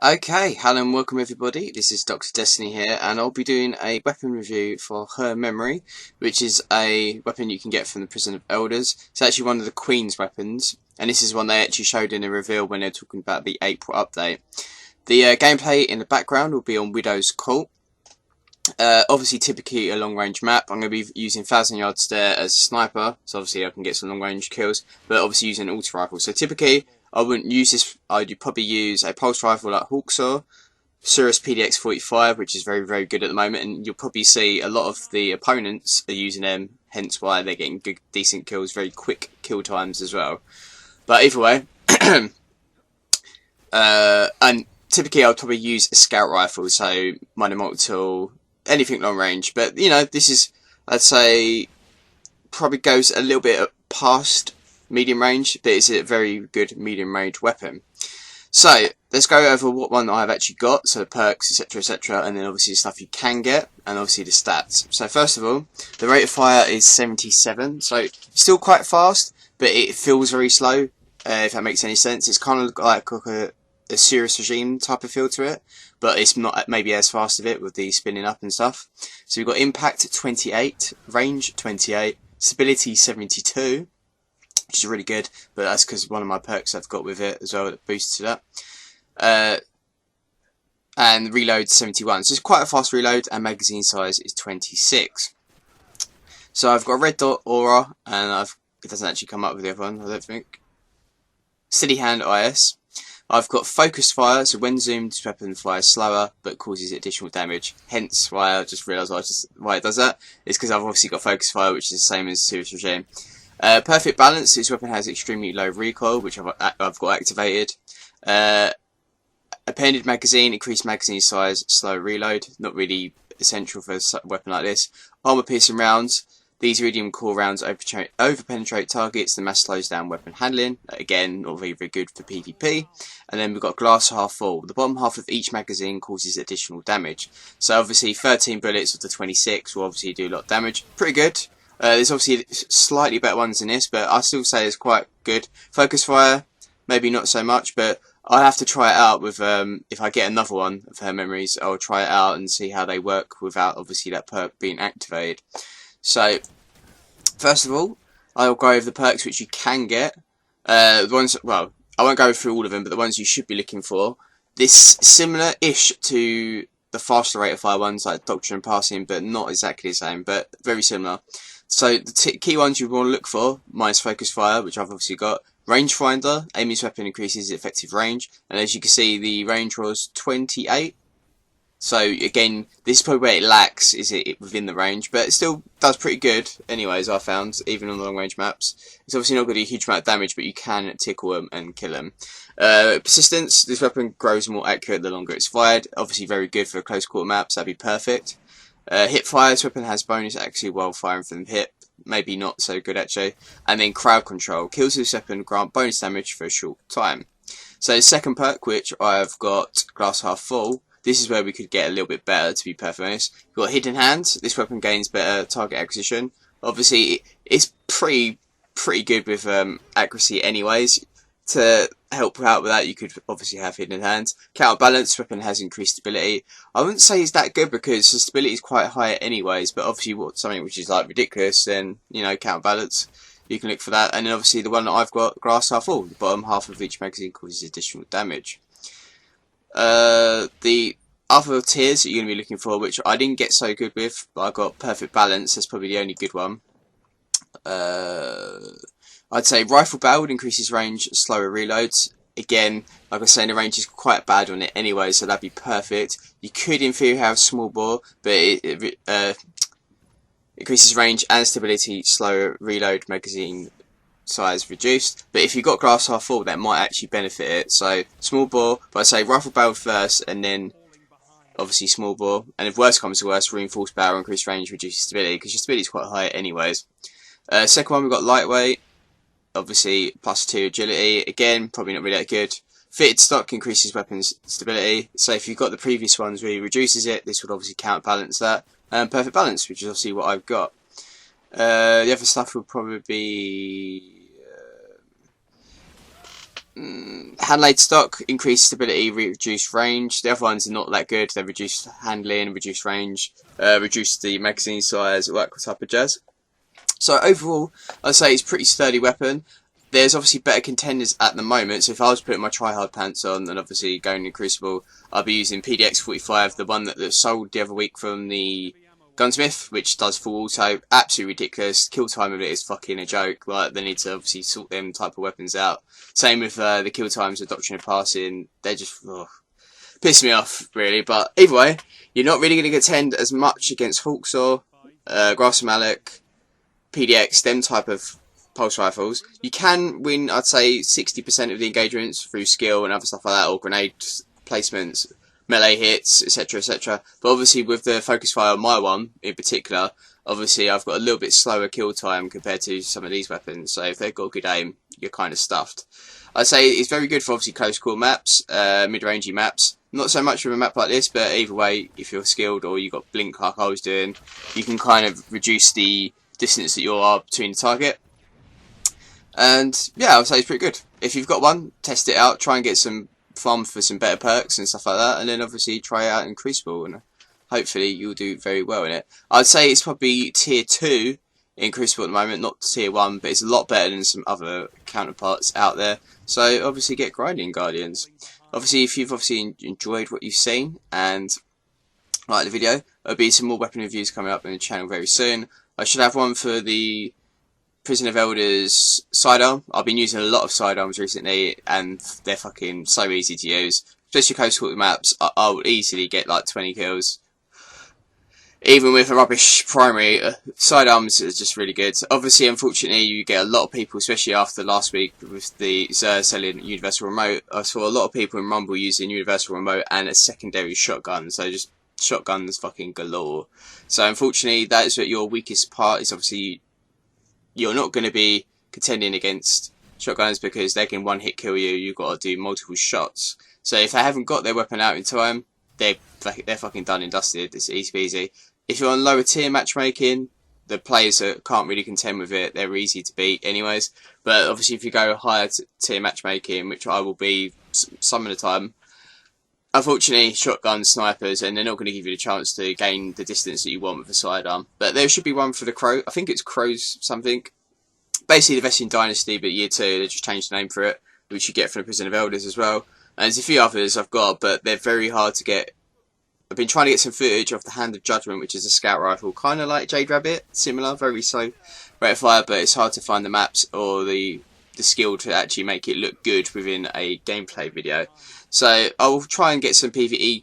Okay, hello and welcome everybody. This is Dr. Destiny here, and I'll be doing a weapon review for Her Memory, which is a weapon you can get from the Prison of Elders. It's actually one of the Queen's weapons, and this is one they actually showed in a reveal when they're talking about the April update. The gameplay in the background will be on Widow's Cult. Obviously, typically a long-range map. I'm going to be using 1,000 Yard Stare as a sniper, so obviously I can get some long-range kills, but obviously using an auto-rifle. So typically, I wouldn't use this. I'd probably use a pulse rifle like Hawksaw, Surus PDX 45, which is very, very good at the moment, and you'll probably see a lot of the opponents are using them, hence why they're getting good, decent kills, very quick kill times as well. But either way, and typically I'll probably use a scout rifle, so minor multi-tool, anything long range. But you know, this is, I'd say, probably goes a little bit past medium range, but it's a very good medium range weapon. So let's go over what one I've actually got, so the perks, etc., and then obviously the stuff you can get, and obviously the stats. So first of all, the rate of fire is 77, so still quite fast, but it feels very slow, if that makes any sense. It's kind of like a serious regime type of feel to it, but it's not maybe as fast of it with the spinning up and stuff. So we've got impact 28, range 28, stability 72, which is really good, but that's because one of my perks I've got with it as well that boosts to that. And reload 71, so it's quite a fast reload, and magazine size is 26. So I've got a red dot aura, and it doesn't actually come up with the other one, I don't think. Steady hand IS. I've got focused fire, so when zoomed, this weapon fires slower, but causes additional damage. Hence why I just realised why it does that. It's because I've obviously got focused fire, which is the same as serious regime. Perfect balance. This weapon has extremely low recoil, which I've got activated. Appended magazine, increased magazine size, slow reload. Not really essential for a weapon like this. Armor piercing rounds. These iridium core rounds over-penetrate targets. The mass slows down weapon handling. Again, not very, very good for PvP. And then we've got glass half full. The bottom half of each magazine causes additional damage. So obviously 13 bullets of the 26 will obviously do a lot of damage. Pretty good. There's obviously slightly better ones than this, but I still say it's quite good. Focus fire, maybe not so much, but I'll have to try it out with, if I get another one of Her Memories, I'll try it out and see how they work without obviously that perk being activated. So, first of all, I'll go over the perks which you can get. The ones, well, I won't go through all of them, but the ones you should be looking for. This similar-ish to the faster rate of fire ones like Doctrine and Passing, but not exactly the same, but very similar. So the key ones you want to look for, minus focus fire, which I've obviously got. Rangefinder, aiming weapon increases effective range, and as you can see, the range was 28. So again, this is probably where it lacks, is it within the range, but it still does pretty good anyways, I found, even on the long range maps. It's obviously not going to do a huge amount of damage, but you can tickle them and kill them. Persistence, this weapon grows more accurate the longer it's fired. Obviously very good for close quarter maps, that'd be perfect. Hip fire, this weapon has bonus accuracy while firing from the hip. Maybe not so good actually. And then crowd control, kills this weapon grant bonus damage for a short time. So the second perk, which I've got glass half full, this is where we could get a little bit better, to be perfectly honest. We've got hidden hands. This weapon gains better target acquisition. Obviously, it's pretty good with accuracy anyways. To help out with that, you could obviously have hidden hands. Counterbalance, weapon has increased stability. I wouldn't say it's that good because the stability is quite high anyways, but obviously something which is like ridiculous, then, you know, counterbalance, you can look for that. And then obviously the one that I've got, glass half full. The bottom half of each magazine causes additional damage. The other tiers that you're going to be looking for, which I didn't get so good with, but I got perfect balance, that's probably the only good one. I'd say rifle barrel increases range, slower reloads. Again, like I was saying, the range is quite bad on it anyway, so that'd be perfect. You could in theory have small bore, but it increases range and stability, slower reload, magazine size reduced, but if you've got glass half full, that might actually benefit it. So small bore, but I say rifle barrel first, and then obviously small bore, and if worse comes to worse, reinforced barrel, increased range, reduces stability, because your stability is quite high anyways. Second one, we've got lightweight, obviously +2 agility, again probably not really that good. Fitted stock increases weapons stability, so if you've got the previous ones where it reduces it, this would obviously counterbalance that. And perfect balance, which is obviously what I've got. The other stuff would probably be Hand-laid stock, increased stability, reduced range. The other ones are not that good. They reduce handling, reduce range, reduce the magazine size, all that type of jazz. So overall, I'd say it's a pretty sturdy weapon. There's obviously better contenders at the moment, so if I was putting my try-hard pants on and obviously going in Crucible, I'd be using PDX 45, the one that was sold the other week from the Gunsmith, which does full auto. Absolutely ridiculous. Kill time of it is fucking a joke. Like, they need to obviously sort them type of weapons out. Same with the kill times of Doctrine of Passing. They're just piss me off, really. But either way, you're not really going to contend as much against Hawksaw, Grass Malik, PDX, them type of pulse rifles. You can win, I'd say, 60% of the engagements through skill and other stuff like that, or grenade placements, melee hits, etc, etc. But obviously with the focus fire on my one in particular, obviously I've got a little bit slower kill time compared to some of these weapons, so if they've got good aim, you're kind of stuffed. I'd say it's very good for obviously close call maps, mid-rangey maps. Not so much with a map like this, but either way, if you're skilled or you've got blink like I was doing, you can kind of reduce the distance that you are between the target. And yeah, I would say it's pretty good. If you've got one, test it out, try and get some farm for some better perks and stuff like that, and then obviously try it out in Crucible, and hopefully you'll do very well in it. I'd say it's probably tier 2 in Crucible at the moment, not tier 1, but it's a lot better than some other counterparts out there. So obviously get grinding, Guardians. Obviously, if you've obviously enjoyed what you've seen and like the video, there'll be some more weapon reviews coming up in the channel very soon. I should have one for the Prison of Elders sidearm. I've been using a lot of sidearms recently, and they're fucking so easy to use. Especially coastal maps, I will easily get like 20 kills. Even with a rubbish primary, sidearms is just really good. Obviously, unfortunately, you get a lot of people, especially after last week with the Xur selling Universal Remote. I saw a lot of people in Rumble using Universal Remote and a secondary shotgun, so just shotguns fucking galore. So unfortunately, that is what your weakest part is. Obviously, you're not going to be contending against shotguns because they can one hit kill you. You've got to do multiple shots. So if they haven't got their weapon out in time, they're fucking done and dusted. It's easy peasy. If you're on lower tier matchmaking, the players that can't really contend with it, they're easy to beat anyways. But obviously if you go higher tier matchmaking, which I will be some of the time, unfortunately, shotgun snipers, and they're not going to give you the chance to gain the distance that you want with a sidearm. But there should be one for the Crow. I think it's Crow's something. Basically, the Vestian Dynasty, but year 2, they just changed the name for it, which you get from the Prison of Elders as well. And there's a few others I've got, but they're very hard to get. I've been trying to get some footage of the Hand of Judgment, which is a scout rifle, kind of like Jade Rabbit, similar, very slow rate of fire, but it's hard to find the maps or the skill to actually make it look good within a gameplay video. So I'll try and get some PvE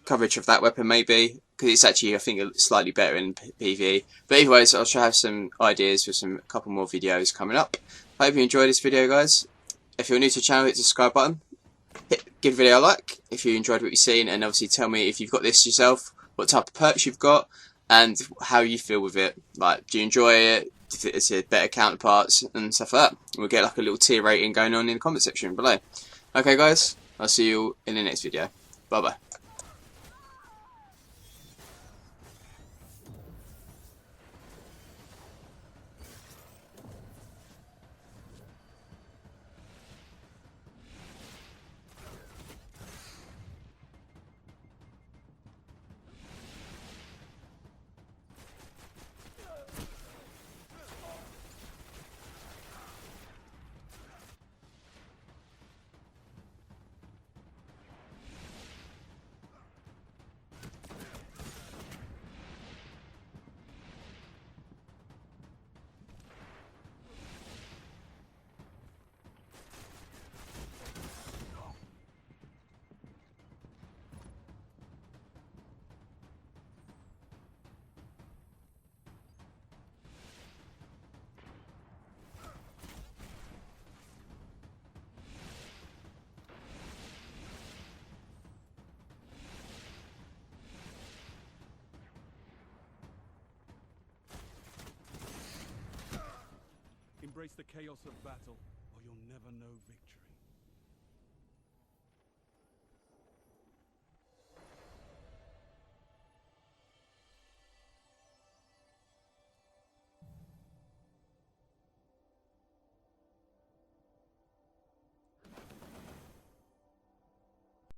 coverage of that weapon maybe, because it's actually I think slightly better in PvE. But anyways, I shall have some ideas for a couple more videos coming up. Hope you enjoyed this video, guys. If you're new to the channel, hit the subscribe button. Give the video a like if you enjoyed what you've seen, and obviously tell me if you've got this yourself, what type of perks you've got, and how you feel with it. Like, do you enjoy it? If it's a better counterparts and stuff like that. We'll get like a little tier rating going on in the comment section below. Okay guys, I'll see you in the next video. Bye bye. Embrace the chaos of battle.